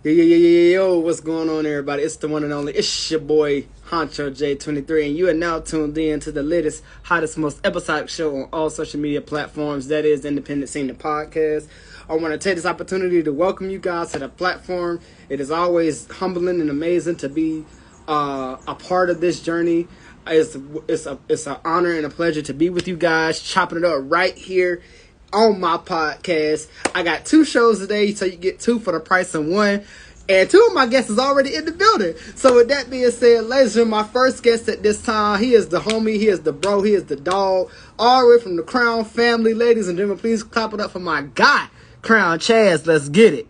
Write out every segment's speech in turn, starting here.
Yo, what's going on, everybody? It's the one and only. It's your boy, Honcho J23, and you are now tuned in to the latest, hottest, most episodic show on all social media platforms. That is Independent Scene, the podcast. I want to take this opportunity to welcome you guys to the platform. It is always humbling and amazing to be a part of this journey. It's an honor and a pleasure to be with you guys, chopping it up right here on my podcast. I got two shows today, so you get two for the price of one. And two of my guests is already in the building. So with that being said, ladies and gentlemen, my first guest at this time, he is the homie, he is the bro, he is the dog, all the way from the Crown family. Ladies and gentlemen, please clap it up for my guy, CrownChaz. Let's get it.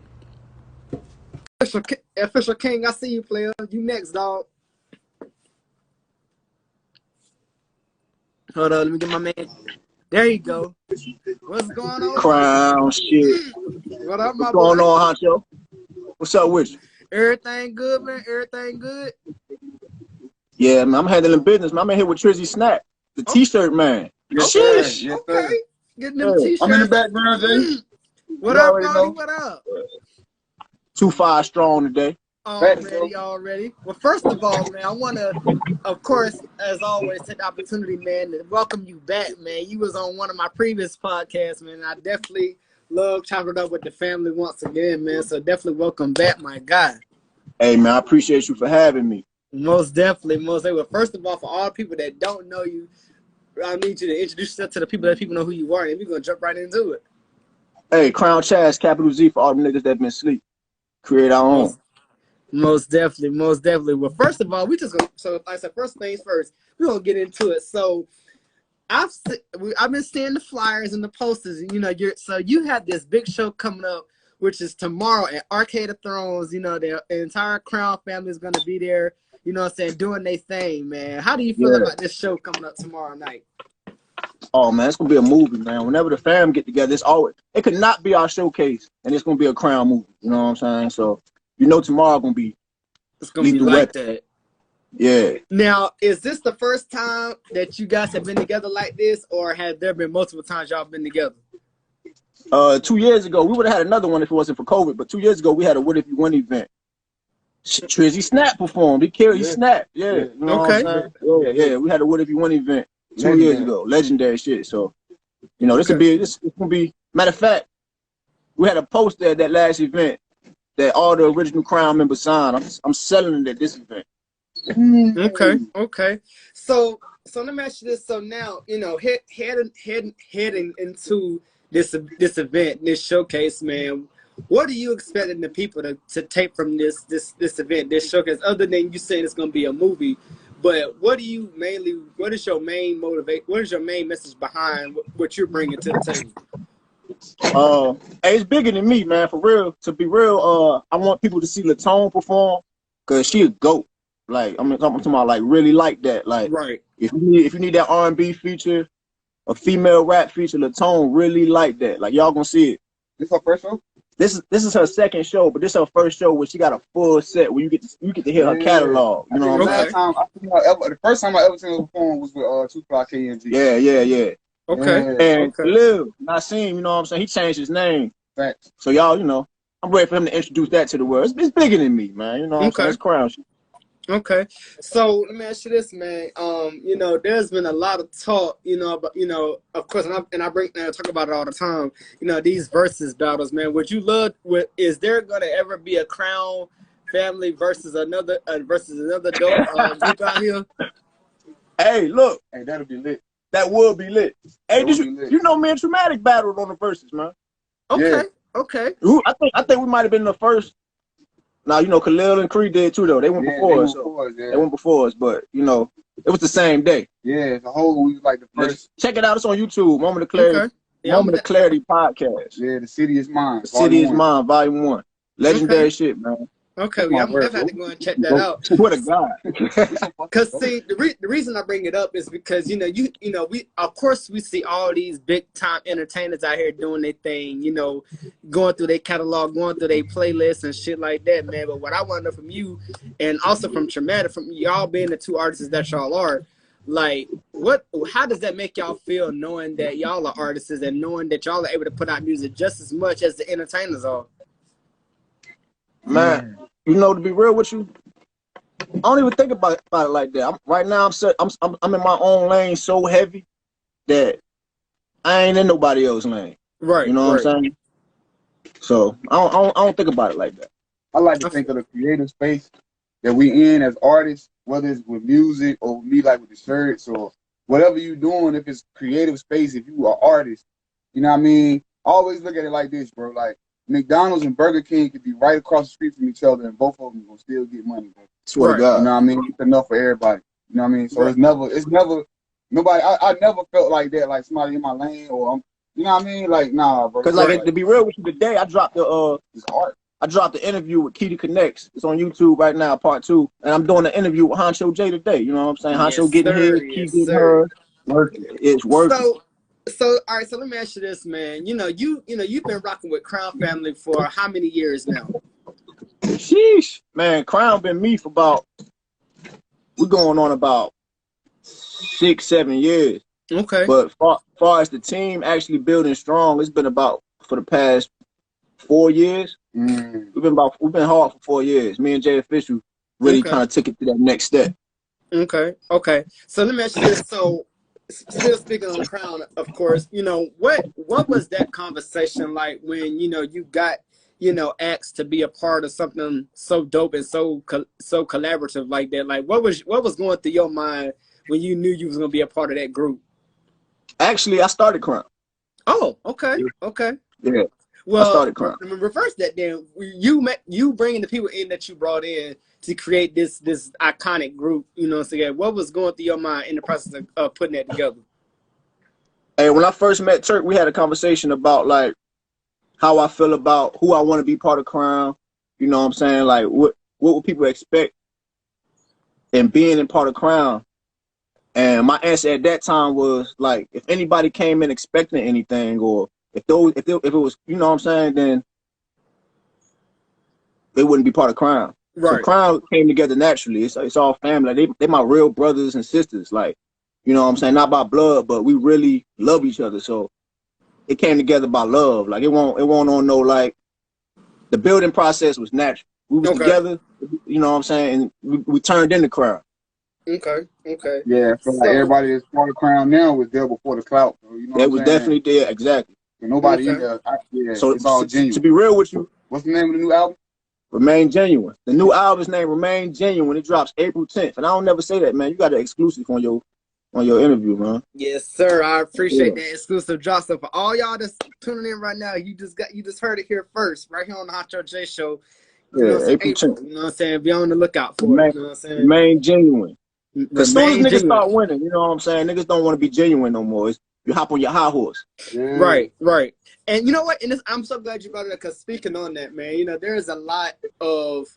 Official King, I see you, player. You next, dog. Hold on, let me get my man. There you go. What's going on? Crown shit. What up, my What's going boy? on, Honcho? What's up with you? Everything good, man? Everything good? Yeah, man, I'm handling business, man. I'm in here with Trizzy Snack, the t-shirt man. Yes, Sheesh. yes, Okay. Getting them t-shirts. I'm in the background, Jay. What You up, already Brody? know. What up? 2-5 strong today. Already. Well, first of all, man, I want to, of course, as always, take the opportunity, man, to welcome you back, man. You was on one of my previous podcasts, man. I definitely love chopping it up with the family once again, man. So definitely welcome back, my guy. Hey, man, I appreciate you for having me. Most definitely. Well, first of all, for all the people that don't know you, I need you to introduce yourself to the people that people know who you are, and we're going to jump right into it. Hey, CrownChaz, capital Z for all the niggas that been asleep. Create our own. Most definitely. Well, first of all, we just gonna, so like I said, first things first, we're gonna get into it. So I've been seeing the flyers and the posters, and you have this big show coming up, which is tomorrow at Arcade of Thrones. You know, the entire Crown family is gonna be there. You know what I'm saying, doing their thing, man. How do you feel about this show coming up tomorrow night? Oh, man, it's going to be a movie, man. Whenever the fam get together, it could not be our showcase, and it's going to be a Crown movie. You know what I'm saying? So, tomorrow going to be It's gonna be like that. Yeah. Now, is this the first time that you guys have been together like this, or have there been multiple times y'all been together? 2 years ago, we would have had another one if it wasn't for COVID, but 2 years ago, we had a What If You Win event. Trizzy Snap performed. He snapped. Yeah. You know Okay. what I'm saying? Yeah. We had a What If You Win event 2 years ago. Legendary shit. So, this will be, matter of fact, we had a poster at that last event that all the original Crown members signed. I'm selling it at this event. Okay. So let me ask you this. So now, heading into this event, this showcase, man, what are you expecting the people to take from this event, this showcase, other than you saying it's gonna be a movie? But what is your main message behind what you're bringing to the table? Hey, it's bigger than me, man. For real, to be real, I want people to see Latone perform, cause she a goat. Like I'm talking about, like really like that. Like, right. If you need that R&B feature, a female rap feature, Latone really like that. Like y'all gonna see it. This her first show? This is her second show, but this is her first show where she got a full set where you get to hear her catalog. You know what I'm saying? The first time I ever seen her perform was with Tupac KNG. Yeah. Okay. And Lil, Nassim, you know what I'm saying? He changed his name. Facts. So y'all, I'm ready for him to introduce that to the world. It's bigger than me, man. You know what I'm saying? It's Crown shit. Okay, so let me ask you this, man. There's been a lot of talk, about, of course, and I talk about it all the time. These versus battles, man. Is there gonna ever be a Crown family versus another dope group out here? Hey, look. Hey, that'll be lit. That would be lit. Hey, me and Traumatic battled on the verses, man. Okay. I think we might have been the first. Now, Khalil and Creed did too, though. They went before us. They went before us, but, it was the same day. Yeah, the whole, we was like the first. Check it out. It's on YouTube. Moment of Clarity. Okay. Moment of Clarity podcast. Yeah, The City Is Mine. The City Is Mine, Volume 1. Legendary shit, man. Okay, I'm definitely have to go and check that out. What a guy. Because see, the reason I bring it up is because we of course we see all these big time entertainers out here doing their thing, going through their catalog, going through their playlists and shit like that, man. But what I want to know from you, and also from Traumatic, from y'all being the two artists that y'all are, like, how does that make y'all feel knowing that y'all are artists and knowing that y'all are able to put out music just as much as the entertainers are? Man, you know, to be real with you, I don't even think about it like that. Right now, I'm in my own lane so heavy that I ain't in nobody else's lane. Right, You know what right. I'm saying? So I don't think about it like that. I like to think of the creative space that we in as artists, whether it's with music or me like with the shirts or whatever you doing. If it's creative space, if you are artist, you know what I mean. I always look at it like this, bro. Like McDonald's and Burger King could be right across the street from each other, and both of them gonna still get money, bro. Swear to God. You know what I mean? It's enough for everybody. You know what I mean? So it's never nobody. I never felt like that, like somebody in my lane or you know what I mean? Like nah, bro. Cause like to be real with you today, I dropped it's art. I dropped the interview with Kitty Connects. It's on YouTube right now, part 2. And I'm doing an interview with Honcho J today. You know what I'm saying? Honcho getting his, Key getting hers. It's working. So all right, so let me ask you this, man. You've been rocking with Crown Family for how many years now? Sheesh. Man, Crown been me for we're going on about 6-7 years. Okay. But far as the team actually building strong, it's been about for the past 4 years. We've been hard for 4 years. Me and Jay Official really kind of took it to that next step. Okay. So let me ask you this. So still speaking on Crown, of course, what was that conversation like when you got asked to be a part of something so dope and so collaborative like that? Like what was going through your mind when you knew you was gonna be a part of that group? Actually, I started Crown. Oh, okay. Yeah. Well, I started Crown. Reverse that then. You bringing the people in that you brought in to create this iconic group, what was going through your mind in the process of putting that together? Hey, when I first met Turk, we had a conversation about like how I feel about who I want to be part of Crown. You know what I'm saying? Like what would people expect in being in part of Crown? And my answer at that time was like, if anybody came in expecting anything, or if it was, you know what I'm saying, then they wouldn't be part of Crown. Right. So Crown came together naturally. It's all family. They my real brothers and sisters. Like, you know what I'm saying? Not by blood, but we really love each other. So it came together by love. Like it won't on no like. The building process was natural. We was together. You know what I'm saying? And we turned into Crown. Okay. Yeah, I feel like everybody that's part of Crown now was there before the clout. So, you know That was definitely there, exactly. So nobody in there. So it's all genuine. To be real with you, what's the name of the new album? Remain Genuine. The new album's name Remain Genuine. It drops April 10th. And I don't never say that, man. You got an exclusive on your interview, man. Yes, sir. I appreciate that exclusive drop. So for all y'all that's tuning in right now, you just heard it here first, right here on the Honcho J Show. April 10th. You know what I'm saying? Be on the lookout for it. You know what I'm saying? Remain Genuine. Because soon as niggas start winning, you know what I'm saying? Niggas don't want to be genuine no more. You hop on your high horse. Yeah. Right. And you know what? And I'm so glad you brought it up, because speaking on that, man, there is a lot of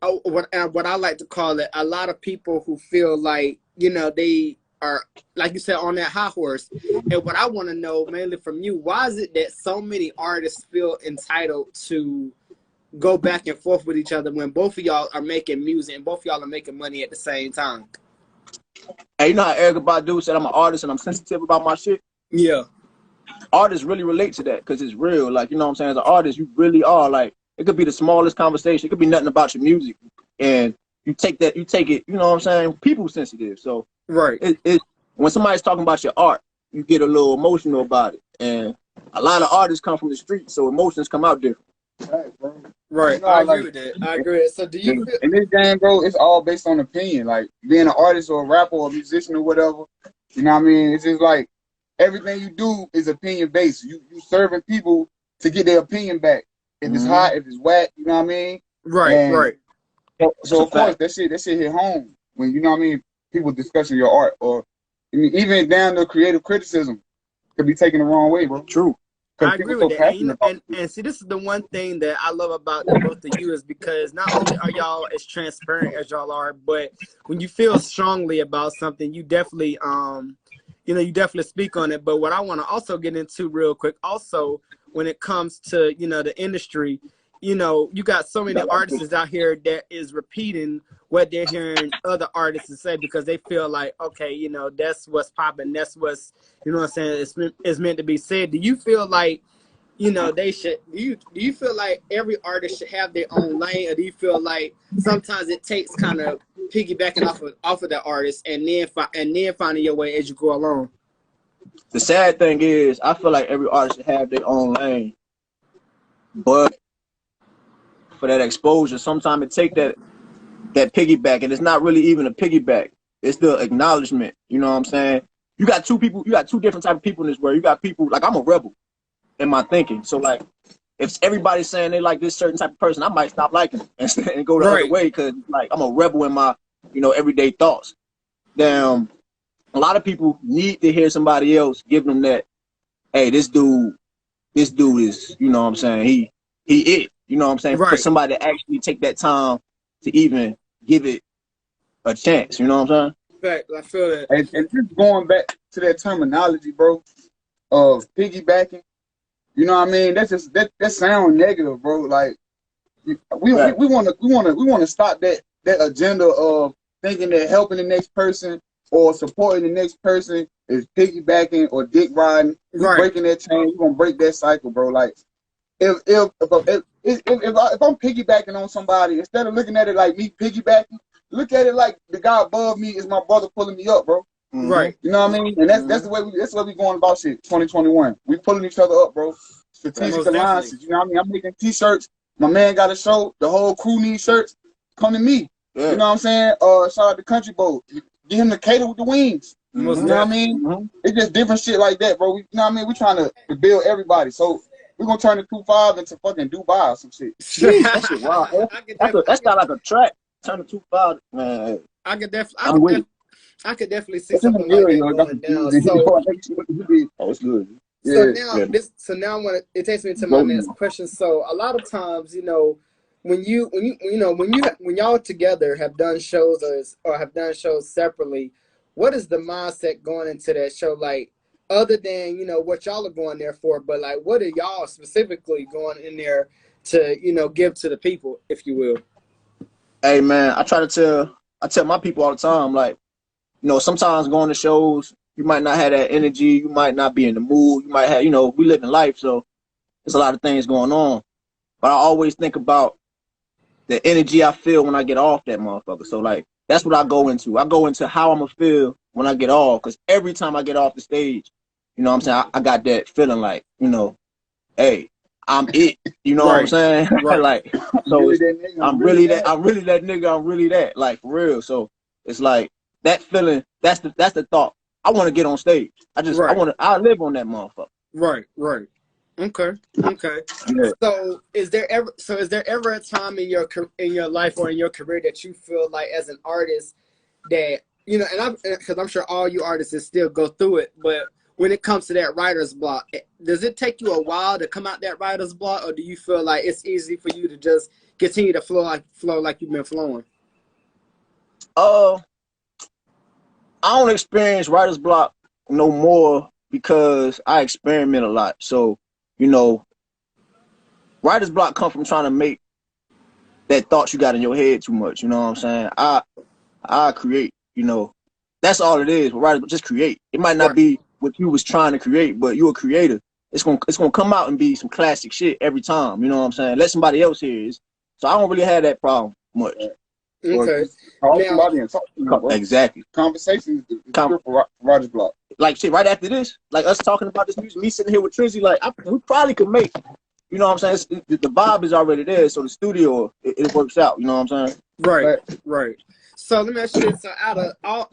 what I like to call it, a lot of people who feel like, they are, like you said, on that high horse. And what I want to know mainly from you, why is it that so many artists feel entitled to go back and forth with each other when both of y'all are making music and both of y'all are making money at the same time? Hey, you know how Erykah Badu said I'm an artist and I'm sensitive about my shit? Yeah. Artists really relate to that because it's real. Like, you know what I'm saying? As an artist, you really are. Like, it could be the smallest conversation. It could be nothing about your music. And you take it, you know what I'm saying? People sensitive. So right. It when somebody's talking about your art, you get a little emotional about it. And a lot of artists come from the street, so emotions come out different. Right, bro. Right. I agree with that. So do you feel in this game, bro, it's all based on opinion. Like being an artist or a rapper or a musician or whatever, you know what I mean? It's just like everything you do is opinion based. You serving people to get their opinion back. If it's hot, if it's wet, you know what I mean? Right. So of course that shit hit home when, you know what I mean, people discussing your art, or I mean, even down to creative criticism could be taken the wrong way, bro. True. I agree with that. And see, this is the one thing that I love about the both of you, is because not only are y'all as transparent as y'all are, but when you feel strongly about something, you definitely you definitely speak on it. But what I want to also get into real quick, also when it comes to the industry, you got so many artists out here that is repeating what they're hearing other artists say because they feel like, okay, that's what's popping, that's what's, what I'm saying, it's meant to be said. Do you feel like, you know, they should. Do you feel like every artist should have their own lane, or do you feel like sometimes it takes kind of piggybacking off of the artist and then finding your way as you go along? The sad thing is, I feel like every artist should have their own lane, but for that exposure, sometimes it take that piggyback, and it's not really even a piggyback. It's the acknowledgement. You know what I'm saying? You got two people. You got two different type of people in this world. You got people like, I'm a rebel in my thinking. So like, if everybody's saying they like this certain type of person, I might stop liking them and go the other way, because like I'm a rebel in my, you know, everyday thoughts. Damn, a lot of people need to hear somebody else give them that. Hey, this dude is, you know what I'm saying? He it. You know what I'm saying? Right. For somebody to actually take that time to even give it a chance. You know what I'm saying? Fact, I feel that. And just going back to that terminology, bro, of piggybacking. You know what I mean? That's just that sound negative, bro. Like we want to stop that agenda of thinking that helping the next person or supporting the next person is piggybacking or dick riding. We're breaking that chain. We're gonna break that cycle, bro. Like if I'm piggybacking on somebody, instead of looking at it like me piggybacking, look at it like the guy above me is my brother pulling me up, bro. Right. You know what I mean? And that's the way we going about shit. 2021. We pulling each other up, bro. Strategic alliances. You know what I mean? I'm making t-shirts. My man got a show. The whole crew needs shirts. Come to me. Yeah. You know what I'm saying? Shout out to Country Boat. Get him to cater with the wings. You know what I mean? It's just different shit like that, bro. You know what I mean? We trying to build everybody. So we're gonna turn the 2-5 into fucking Dubai or some shit. Jeez, that shit wild. That's not like a track. Turn the 2-5, man. I could definitely see something like that going down. Oh, it's good. So now it takes me to my next question. So a lot of times, you know, when y'all together have done shows or have done shows separately, what is the mindset going into that show like? Other than, you know, what y'all are going there for, but like, what are y'all specifically going in there to, you know, give to the people, if you will? Hey man, I tell my people all the time, like, you know, sometimes going to shows, you might not have that energy, you might not be in the mood, you might have, you know, we live in life, so there's a lot of things going on. But I always think about the energy I feel when I get off that motherfucker. So like, that's what I go into. I go into how I'm gonna feel when I get off, because every time I get off the stage, you know what I'm saying, I got that feeling like, you know, hey, I'm it. You know what I'm saying? Like, so I'm really that nigga, I'm really that, like, for real. So it's like that feeling, that's the thought. I want to get on stage. I live on that motherfucker. Right. Okay. Yeah. So is there ever a time in your life or in your career that you feel like as an artist that, you know, because I'm sure all you artists still go through it, but when it comes to that writer's block, does it take you a while to come out that writer's block, or do you feel like it's easy for you to just continue to flow like you've been flowing? I don't experience writer's block no more because I experiment a lot. So, you know, writer's block come from trying to make that thoughts you got in your head too much. You know what I'm saying? I create, you know, that's all it is. But writers just create. It might not be what you was trying to create, but you're a creator. It's gonna come out and be some classic shit every time. You know what I'm saying? Let somebody else hear it. So I don't really have that problem much. Okay. Call somebody and talk to them, exactly. Conversations is for writer's block. Like shit, right after this, like us talking about this music, me sitting here with Trizzy, like we probably could make. You know what I'm saying? The vibe is already there, so the studio it works out. You know what I'm saying? Right. So let me ask you this: so out of all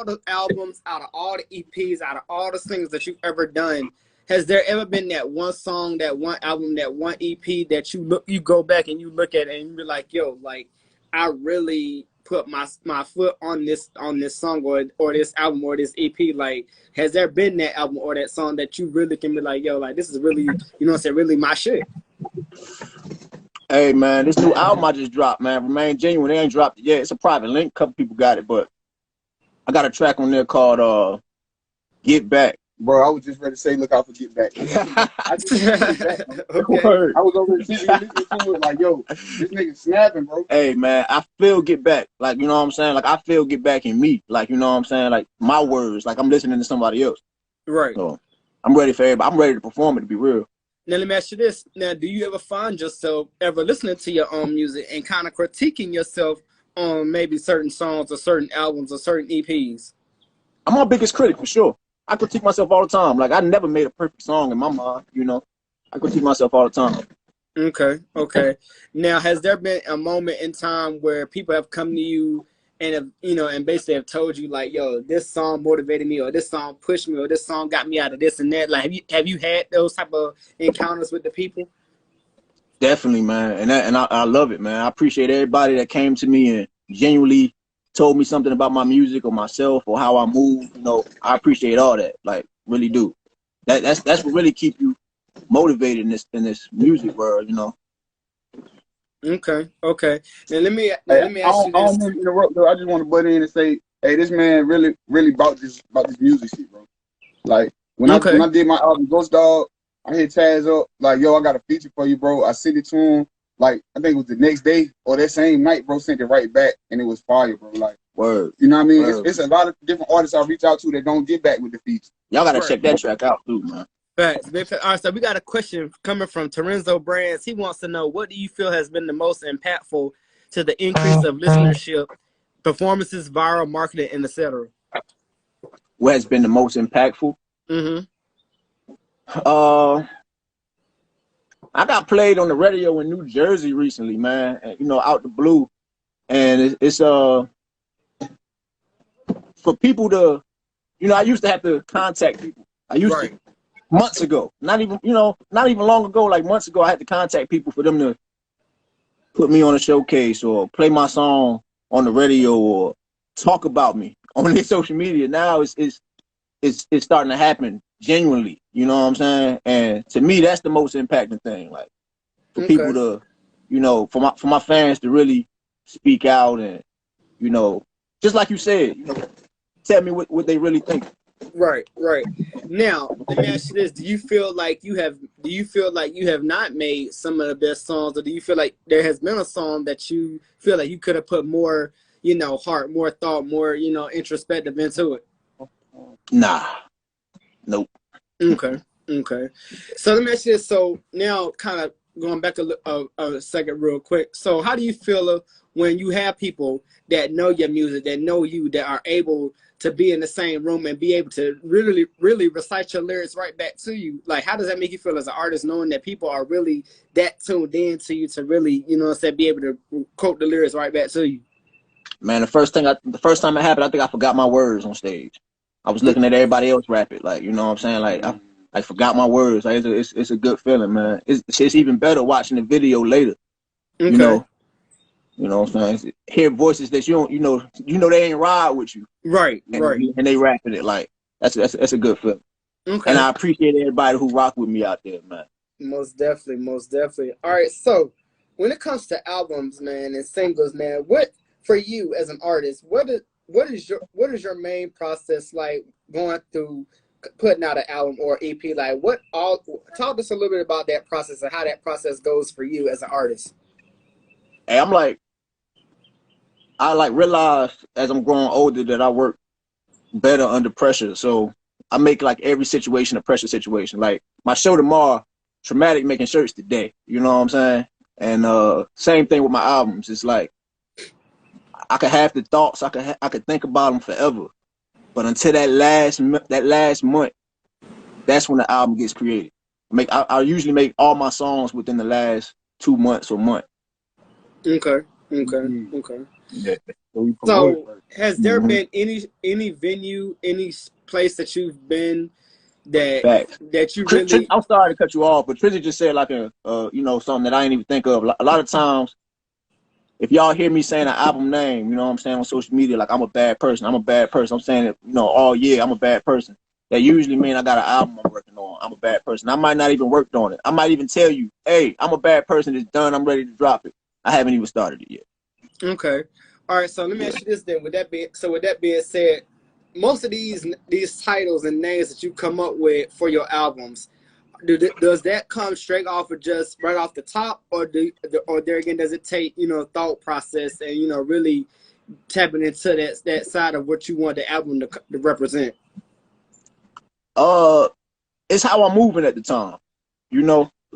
the albums, out of all the EPs, out of all the things that you've ever done, has there ever been that one song, that one album, that one EP that you go back and you look at it and you're like, yo, like I really put my foot on this song or this album or this EP? Like, has there been that album or that song that you really can be like, yo, like this is really, you know what I'm saying, really my shit? Hey man, this new album I just dropped, man, Remain Genuine. They ain't dropped it yet. It's a private link. A couple people got it, but I got a track on there called Get Back. Bro, I was just ready to say, look out for Get Back. I was over there listening to it like, yo, this nigga snapping, bro. Hey man, I feel Get Back. Like, you know what I'm saying? Like I feel Get Back in me. Like, you know what I'm saying? Like my words. Like I'm listening to somebody else. Right. So I'm ready for everybody. I'm ready to perform it, to be real. Now let me ask you this. Now, do you ever find yourself ever listening to your own music and kind of critiquing yourself on maybe certain songs or certain albums or certain EPs? I'm my biggest critic for sure. I critique myself all the time. Like I never made a perfect song in my mind, you know. I critique myself all the time. Okay, okay. Now, has there been a moment in time where people have come to you and have, and basically have told you like, "Yo, this song motivated me," or "This song pushed me," or "This song got me out of this and that"? Like, have you had those type of encounters with the people? Definitely, man. And I love it, man. I appreciate everybody that came to me and genuinely told me something about my music or myself or how I move. You know, I appreciate all that. Like, really do. That's what really keep you motivated in this music world, you know. Okay, okay. Now Hey, let me ask you I this. don't mean to interrupt, though. I just want to butt in and say, hey, this man really bought this music shit, bro. Like when Okay, I did my album Ghost Dog, I hit Chaz up like, yo, I got a feature for you, bro. I sent it to him. Like I think it was the next day or that same night, bro. Sent it right back, and it was fire, bro. Like, Word. you know what I mean? Word. It's a lot of different artists I reach out to that don't get back with the feature. Y'all gotta right. check that track out too, man. Facts. All right, so we got a question coming from Terenzo Brands. He wants to know, what do you feel has been the most impactful to the increase of listenership, performances, viral marketing, and etc. What has been the most impactful? Mm-hmm. I got played on the radio in New Jersey recently, man. And, you know, out the blue, and it's for people to, you know, I used to have to contact people. I used Right. to months ago, not even long ago, like months ago, I had to contact people for them to put me on a showcase or play my song on the radio or talk about me on their social media. Now it's starting to happen genuinely. You know what I'm saying? And to me, that's the most impacting thing. Like for people Okay. to, you know, for my fans to really speak out and, you know, just like you said, you know, tell me what they really think. Right. Right. Now, let me ask you this: Do you feel like you have not made some of the best songs, or do you feel like there has been a song that you feel like you could have put more, heart, more thought, more, introspective into it? Nah, nope. Okay. Okay. So let me ask you this. So now, kind of going back a second, real quick. So, how do you feel when you have people that know your music, that know you, that are able to be in the same room and be able to really, really recite your lyrics right back to you? Like, how does that make you feel as an artist, knowing that people are really that tuned in to you to really, be able to quote the lyrics right back to you? Man, the first time it happened, I think I forgot my words on stage. I was looking at everybody else rap it, like, you know what I'm saying? Like I forgot my words. Like it's a good feeling, man. It's even better watching the video later. Okay. You know what I'm saying? Hear voices that you don't, you know they ain't ride with you. Right. Right. And they rapping it. Like that's a good feeling. Okay. And I appreciate everybody who rock with me out there, man. Most definitely, most definitely. All right, so when it comes to albums, man, and singles, man, what for you as an artist, what is your main process like going through putting out an album or EP? Like, talk to us a little bit about that process and how that process goes for you as an artist. Hey, I realized as I'm growing older that I work better under pressure. So I make like every situation a pressure situation. Like my show tomorrow, traumatic making shirts today. You know what I'm saying? And same thing with my albums. It's like I could have the thoughts, I could think about them forever, but until that last month, that's when the album gets created. I usually make all my songs within the last 2 months or month. Okay. Okay. Yeah. So has there been any venue, any place that you've been that you really? I'm sorry to cut you off, but Trizzy just said like something that I didn't even think of. A lot of times, if y'all hear me saying an album name, you know what I'm saying, on social media, like I'm a bad person. I'm saying it, all year, I'm a bad person. That usually mean I got an album I'm working on. I'm a bad person. I might not even worked on it. I might even tell you, hey, I'm a bad person. It's done. I'm ready to drop it. I haven't even started it yet. Okay. All right. So let me ask you this then. With that being said, most of these titles and names that you come up with for your albums, does that come straight off of just right off the top, or there again does it take thought process and really tapping into that side of what you want the album to represent? It's how I'm moving at the time.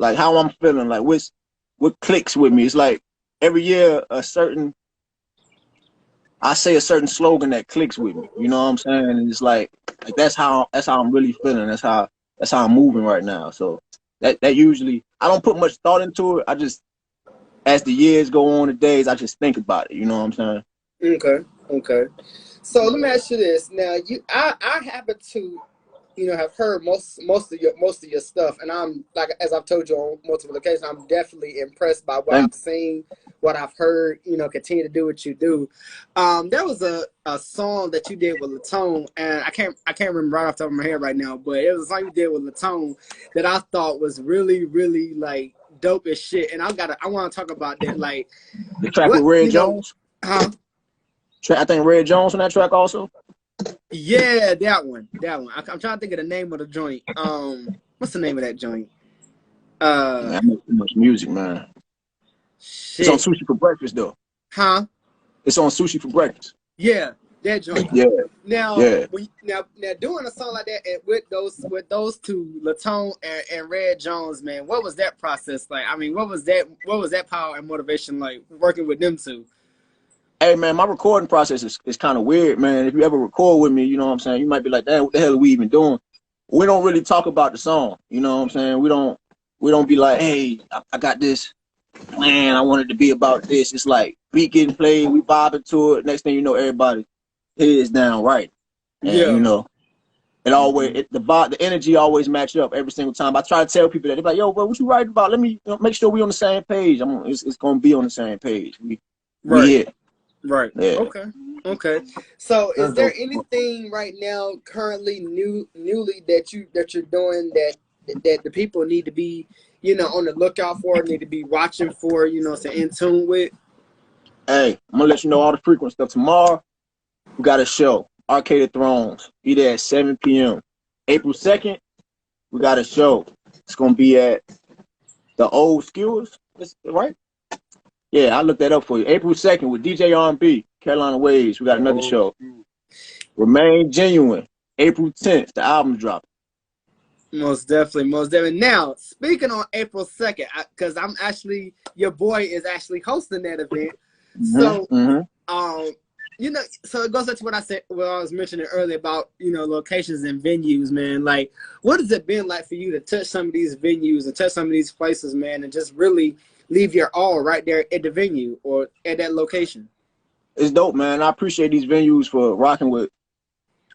like how I'm feeling, like what clicks with me. It's like every year I say a certain slogan that clicks with me. You know what I'm saying? And it's like that's how I'm really feeling. That's how I'm moving right now. So that usually I don't put much thought into it. I just, as the years go on, the days, I just think about it. You know what I'm saying? Okay. So let me ask you this. Now, I happen to, have heard most of your stuff, and I'm like, as I've told you on multiple occasions, I'm definitely impressed by what I've seen, what I've heard. Continue to do what you do. There was a song that you did with Latone, and I can't remember right off the top of my head right now, but it was a song you did with Latone that I thought was really, really like dope as shit. And I want to talk about that, like the track with Red Jones. Huh? I think Red Jones on that track also. Yeah, that one. I'm trying to think of the name of the joint. What's the name of that joint? Man, I make too much music, man. Shit. It's on Sushi for Breakfast though. Huh? It's on Sushi for Breakfast. Yeah, that joint. Yeah. Now, yeah. Now doing a song like that and with those two, Latone and Red Jones, man, what was that process like? I mean, what was that power and motivation like working with them two? Hey man, my recording process is kind of weird, man. If you ever record with me, you know what I'm saying, you might be like, damn, what the hell are we even doing? We don't really talk about the song, you know what I'm saying? We don't be like, hey, I got this plan, I want it to be about this. It's like beat getting played, we vibing to it. Next thing you know, everybody heads down right. And it always the energy always match up every single time. I try to tell people that they're like, yo, bro, what you writing about? Let me make sure we on the same page. It's gonna be on the same page. We here. Right. Yeah. Okay. So, is there anything right now, currently, newly that you're doing that the people need to be, on the lookout for, need to be watching for, in tune with? Hey, I'm gonna let you know all the frequent stuff. Tomorrow, we got a show, Arcade of Thrones. Be there at 7 p.m. April 2nd, we got a show. It's gonna be at the Old Skewers, right? Yeah, I looked that up for you. April 2nd with DJ R&B, Carolina Waves. We got another show. Remain Genuine, April 10th. The album dropping. Most definitely. Now, speaking on April 2nd, because your boy is actually hosting that event. So, so it goes back to what I was mentioning earlier about, locations and venues, man. Like, what has it been like for you to touch some of these venues and touch some of these places, man, and just really leave your all right there at the venue or at that location? It's dope, man. I appreciate these venues for rocking with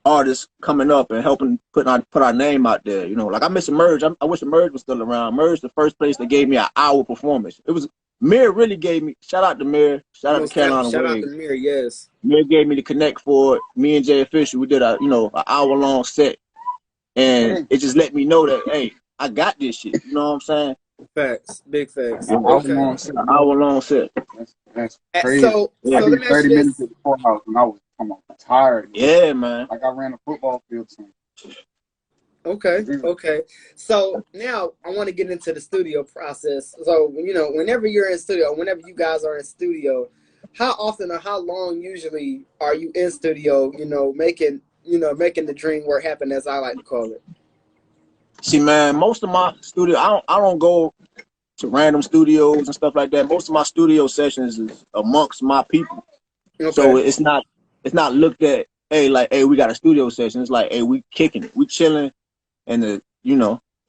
artists coming up and helping put our name out there. Like I miss Emerge. I wish Emerge was still around. Emerge, the first place that gave me an hour performance. It was Mir really gave me. Shout out to Mir. Shout out to Carolina Waves. Shout out to Mir. Yes. Mir gave me the connect for it. Me and Jay Official, we did an hour long set, and it just let me know that hey, I got this shit. You know what I'm saying? Facts, big facts. An hour long set. That's crazy. So let me 30 minutes at the courthouse and I was tired. Yeah, man. Like I ran a football field soon. Okay. So now I want to get into the studio process. So whenever you're in studio, whenever you guys are in studio, how often or how long usually are you in studio? Making the dream work happen, as I like to call it. See, man, most of my studio, I don't go to random studios and stuff like that. Most of my studio sessions is amongst my people. Okay. So it's not looked at, hey, like, hey, we got a studio session. It's like, hey, we kicking it, we chilling, and the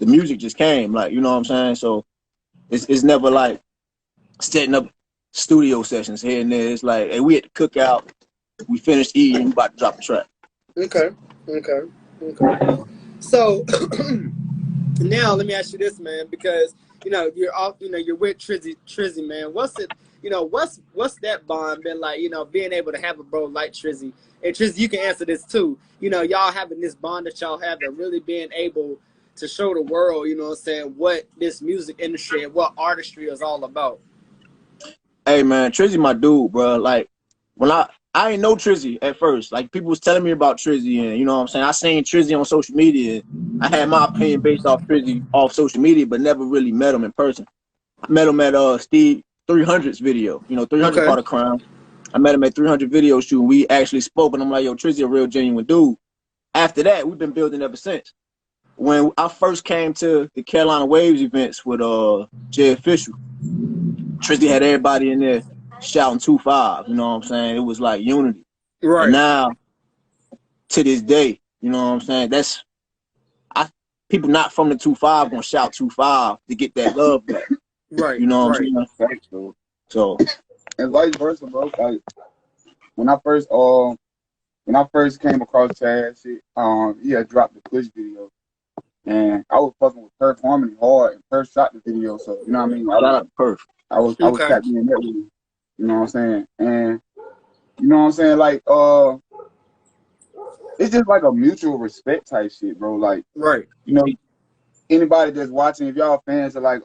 music just came, like, you know what I'm saying? So it's never like setting up studio sessions here and there. It's like, hey, we at the cookout, we finished eating, we about to drop the track. Okay. So now let me ask you this, man, because you're with Trizzy, man. What's it? What's that bond been like? Being able to have a bro like Trizzy, and Trizzy, you can answer this too. Y'all having this bond that y'all have, and really being able to show the world, what this music industry and what artistry is all about. Hey man, Trizzy my dude, bro. Like when I ain't know Trizzy at first. Like people was telling me about Trizzy, and you know what I'm saying, I seen Trizzy on social media. I had my opinion based off Trizzy off social media, but never really met him in person. I met him at Steve 300's video. 300 part of Crown. I met him at 300 video shoot. We actually spoke, and I'm like, yo, Trizzy a real genuine dude. After that, we've been building ever since. when I first came to the Carolina Waves events with Jay Official, Tristy had everybody in there shouting 2-5. You know what I'm saying? It was like unity. Right. And now, to this day, you know what I'm saying? That's people not from the 2-5 gonna shout 2-5 to get that love back. Right. You know what I'm saying? So and vice versa, bro. Like when I first came across Chaz shit, he had dropped the Push video. And I was fucking with Perf Harmony hard, and Perf shot the video, so you know what I mean? I was tapped in that with him. You know what I'm saying? And you know what I'm saying? Like, it's just like a mutual respect type shit, bro. Like, right. You know, anybody that's watching, if y'all fans of like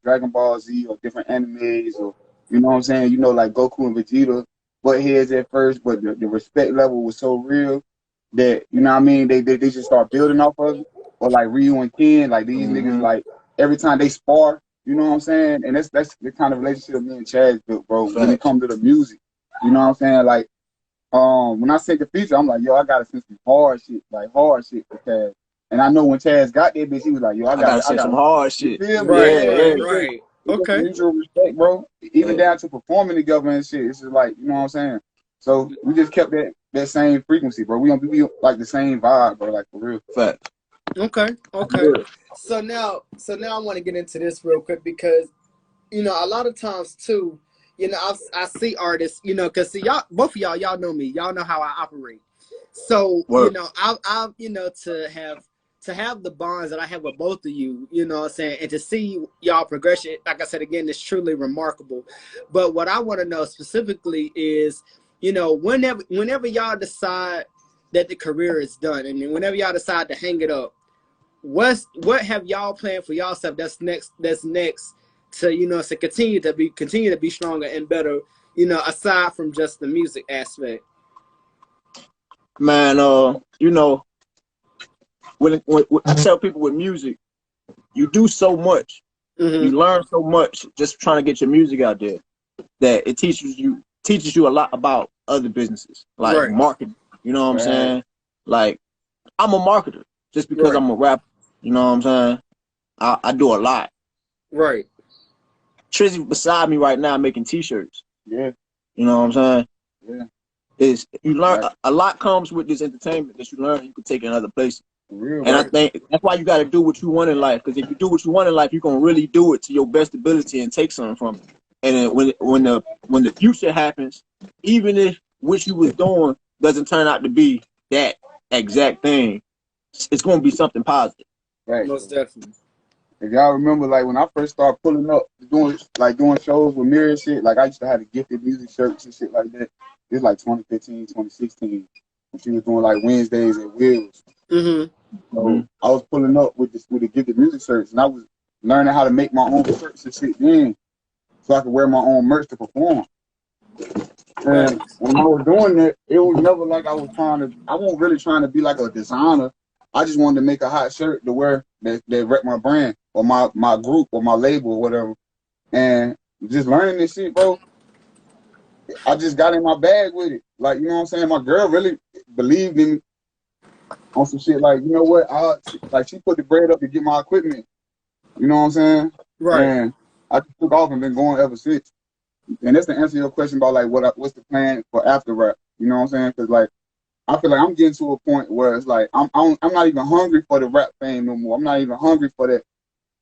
Dragon Ball Z or different animes, or you know what I'm saying, you know, like Goku and Vegeta butt heads at first, but the respect level was so real that, you know what I mean, they just start building off of it. Or like Ryu and Ken, like these niggas, like every time they spar, you know what I'm saying? And that's the kind of relationship me and Chaz built, bro. When it comes to the music, you know what I'm saying? Like, when I sent the feature, I'm like, yo, I gotta send some hard shit for Chaz. And I know when Chaz got that bitch, he was like, yo, I gotta send some hard shit. Right. Okay. Mutual respect, bro. Even down to performing together and shit. It's just like, you know what I'm saying? So we just kept that same frequency, bro. We don't be like the same vibe, bro. Like for real. Fact. Okay. Yeah. So now I want to get into this real quick because, you know, a lot of times too, you know, I see artists, you know, because see both of y'all know me, y'all know how I operate. So you know, I you know, to have the bonds that I have with both of you, you know what I'm saying, and to see y'all progression, like I said again, it's truly remarkable. But what I want to know specifically is, you know, whenever y'all decide that the career is done, and whenever y'all decide to hang it up, what have y'all planned for y'allself that's next to, you know, to continue to be stronger and better, you know, aside from just the music aspect? Man, you know, when I tell people with music, you do so much, you learn so much just trying to get your music out there, that it teaches you a lot about other businesses, like marketing. You know what I'm saying? Like, I'm a marketer just because I'm a rapper. You know what I'm saying? I do a lot. Right. Trizzy beside me right now making T-shirts. Yeah. You know what I'm saying? Yeah. You learn a lot comes with this entertainment that you learn you can take in other places. Real, and I think that's why you got to do what you want in life. Because if you do what you want in life, you're gonna really do it to your best ability and take something from it. And then when the future happens, even if what you was doing doesn't turn out to be that exact thing, it's gonna be something positive. Right. Most definitely. If y'all remember, like when I first started pulling up, doing shows with Mirror and shit, like I used to have the gifted music shirts and shit like that. It was like 2015, 2016, when she was doing like Wednesdays at Wheels. So I was pulling up with the gifted music shirts, and I was learning how to make my own shirts and shit then, so I could wear my own merch to perform. And when I was doing that, it was never like I wasn't really trying to be like a designer. I just wanted to make a hot shirt to wear that rep my brand or my group or my label or whatever. And just learning this shit, bro, I just got in my bag with it. Like, you know what I'm saying? My girl really believed in me on some shit. Like, you know what? She put the bread up to get my equipment. You know what I'm saying? Right. And I just took off and been going ever since. And that's to answer your question about like what's the plan for after rap. You know what I'm saying? Because like I feel like I'm getting to a point where it's like I'm not even hungry for the rap fame no more. I'm not even hungry for that.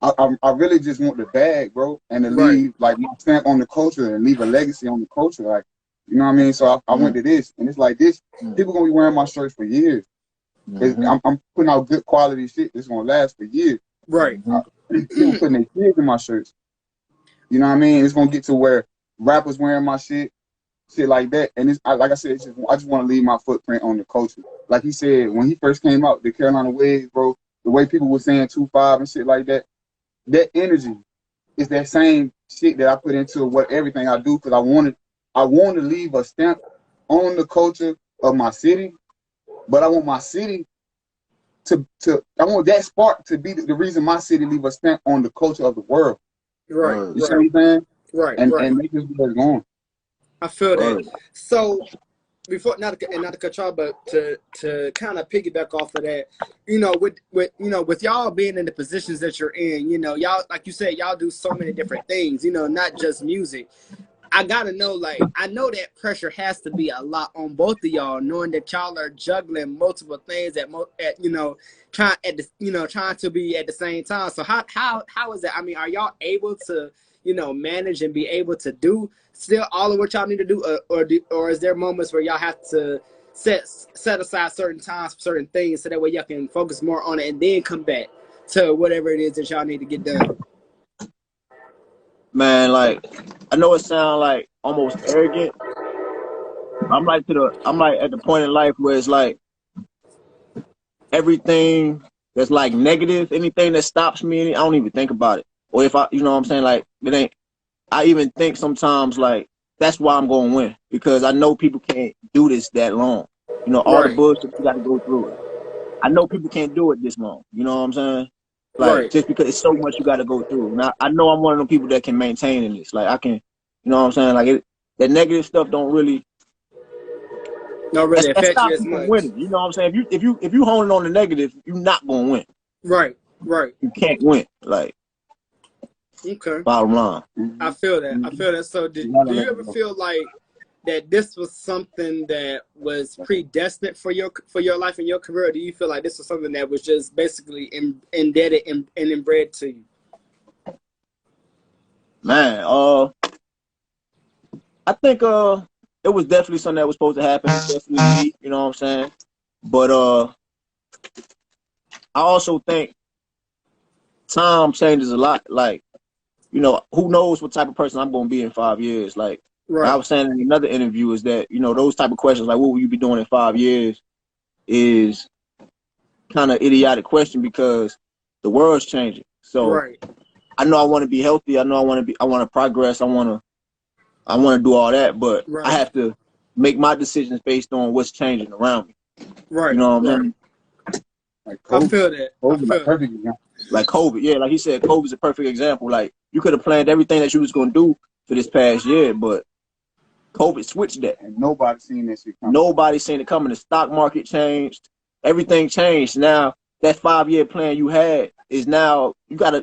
I really just want the bag, bro, and to leave like my stamp on the culture and leave a legacy on the culture. Like, you know what I mean? So I went to this, and it's like this. People gonna be wearing my shirts for years. I'm putting out good quality shit that's gonna last for years. Right. People putting their kids in my shirts. You know what I mean? It's gonna get to where rappers wearing my shit like that. And it's like I said, I just want to leave my footprint on the culture. Like he said, when he first came out, the Carolina Waves, bro, the way people were saying 2-5 and shit like that, that energy is that same shit that I put into everything I do, because I want to leave a stamp on the culture of my city, but I want my city I want that spark to be the reason my city leave a stamp on the culture of the world. Right. You see what I'm saying? Right. And make this where it's going. I feel that. So before not to cut y'all, but to kind of piggyback off of that, with y'all being in the positions that you're in, y'all, like you said, y'all do so many different things, not just music. I gotta know, like, I know that pressure has to be a lot on both of y'all, knowing that y'all are juggling multiple things trying to be at the same time. So how is that? I mean, are y'all able to, manage and be able to do still all of what y'all need to do, or is there moments where y'all have to set aside certain times for certain things so that way y'all can focus more on it and then come back to whatever it is that y'all need to get done? Man, like, I know it sounds like almost arrogant. I'm like at the point in life where it's like everything that's like negative, anything that stops me, I don't even think about it. Or if I, you know what I'm saying, like, it ain't, I even think sometimes like that's why I'm going to win, because I know people can't do this that long. All the Right. bullshit you got to go through. I know people can't do it this long. You know what I'm saying? Like, Right. just because it's so much you got to go through. Now, I know I'm one of the people that can maintain in this. Like, I can, you know what I'm saying? Like, that negative stuff don't really, Not really that affect you stops as you from much. winning. You know what I'm saying? If you honing on the negative, you're not going to win. Right. Right. You can't win. Like, Okay. bottom line. I feel that. I feel that. So do you ever feel like that this was something that was predestined for your life and your career? Or do you feel like this was something that was just basically indebted and inbred to you? Man, I think it was definitely something that was supposed to happen. Definitely me, you know what I'm saying? But I also think time changes a lot. Like, who knows what type of person I'm going to be in 5 years. Like I Right. was saying in another interview, is that, those type of questions, like what will you be doing in 5 years, is kind of idiotic question, because the world's changing. So Right. I know I want to be healthy. I know I want to progress. I want to do all that, but I Right. have to make my decisions based on what's changing around me. You Right. know what I Right. mean? Like I COVID, feel that. I COVID, like feel. perfect example. Like COVID, yeah, like he said, COVID's a perfect example. Like, you could have planned everything that you was gonna do for this past year, but COVID switched that. And nobody seen that shit coming. Nobody seen it coming. The stock market changed. Everything changed. Now that 5 year plan you had is now you got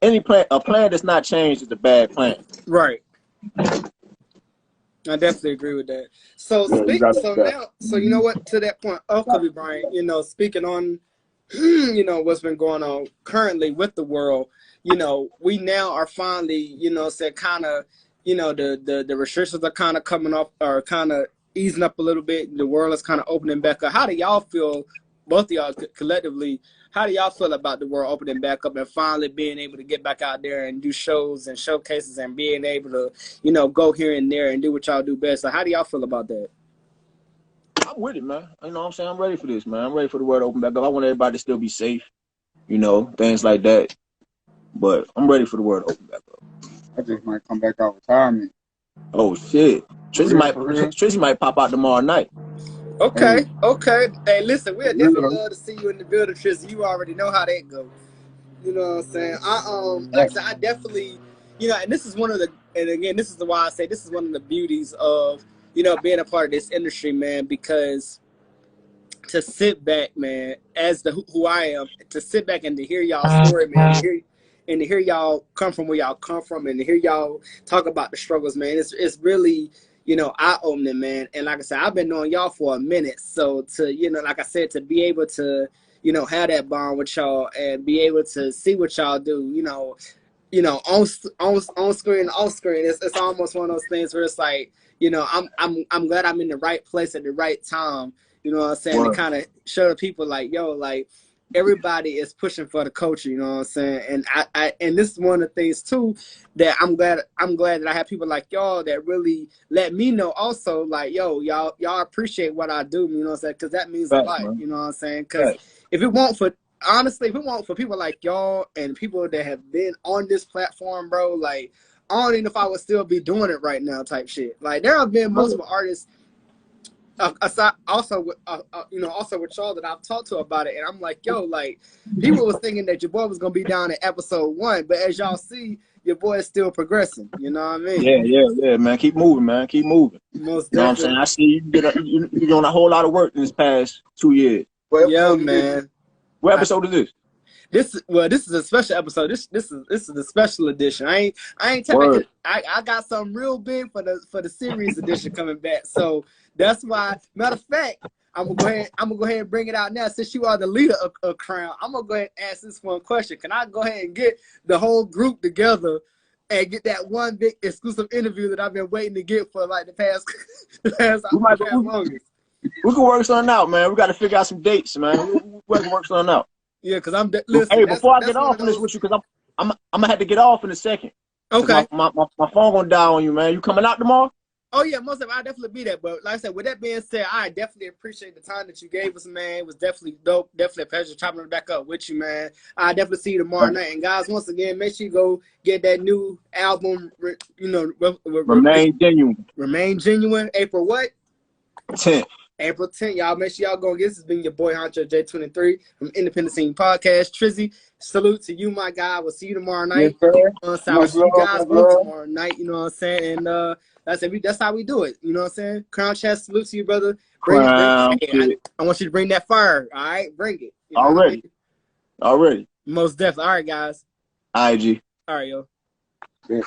any plan. A plan that's not changed is a bad plan. Right. I definitely agree with that. So Yeah, you got that. now, so you know what, to that point of Kobe Bryant, speaking on, what's been going on currently with the world, we now are finally, said kind of, the restrictions are kind of coming off, or kind of easing up a little bit. The world is kind of opening back up. How do y'all feel, both of y'all collectively, how do y'all feel about the world opening back up and finally being able to get back out there and do shows and showcases and being able to, go here and there and do what y'all do best? So how do y'all feel about that? I'm with it, man. You know what I'm saying? I'm ready for this, man. I'm ready for the world to open back up. I want everybody to still be safe, things like that. But I'm ready for the world to open back up. I just might come back out of retirement. Oh shit. Tracy might pop out tomorrow night. Okay, okay. Hey, listen, we'd definitely real. love to see you in the building, Tristan. You already know how that goes. You know what I'm saying? Like I said, I definitely, and this is one of the, and again, this is the why I say this is one of the beauties of, being a part of this industry, man, because to sit back, man, as who I am, to sit back and to hear y'all story, man, to hear y'all come from where y'all come from, and to hear y'all talk about the struggles, man, it's really, eye-opening, man. And like I said, I've been knowing y'all for a minute, so to, like I said, to be able to, have that bond with y'all and be able to see what y'all do, on screen, off screen, it's almost one of those things where it's like, I'm glad I'm in the right place at the right time. You know what I'm saying? To kind of show the people like, yo, like everybody is pushing for the culture. You know what I'm saying? And and this is one of the things too that I'm glad that I have people like y'all that really let me know also, like, yo, y'all appreciate what I do. You know what I'm saying? Because that means a lot. Man. You know what I'm saying? Because if it weren't for, honestly, if it weren't for people like y'all and people that have been on this platform, bro, like, I don't even know if I would still be doing it right now, type shit. Like, there have been multiple artists, aside, also with, also with y'all that I've talked to about it, and I'm like, yo, like, people was thinking that your boy was gonna be down in episode 1, but as y'all see, your boy is still progressing. You know what I mean? Yeah, man. Keep moving, man. Keep moving. Most You know what I'm saying? I see you doing a whole lot of work in this past 2 years. Yeah, man. What episode is this? This is a special episode. This is a special edition. I ain't telling. I got something real big for the series edition coming back. So that's why. Matter of fact, I'm gonna go ahead and bring it out now. Since you are the leader of Crown, I'm gonna go ahead and ask this one question. Can I go ahead and get the whole group together and get that one big exclusive interview that I've been waiting to get for like the past longest? We can work something out, man. We got to figure out some dates, man. We can work something out. Yeah, because listen. Hey, before I get off on this with you, because I'm gonna have to get off in a second. Okay. My phone gonna die on you, man. You coming out tomorrow? Oh yeah, most of it, I'll definitely be there. But like I said, with that being said, I definitely appreciate the time that you gave us, man. It was definitely dope. Definitely a pleasure chopping it back up with you, man. I definitely see you tomorrow night. And guys, once again, make sure you go get that new album. Remain Genuine. Remain Genuine. April what? 10th. April 10th. Y'all make sure y'all go get this. Has been your boy Honcho J23 from Independent Scene Podcast. Trizzy, salute to you, my guy. We'll see you tomorrow night. Yes, I'll see you guys tomorrow night. You know what I'm saying? And that's how we do it. You know what I'm saying? CrownChaz, salute to you, brother. I want you to bring that fire. All right, bring it. You know Already. Most definitely. All right, guys. IG. All right, yo. Yeah.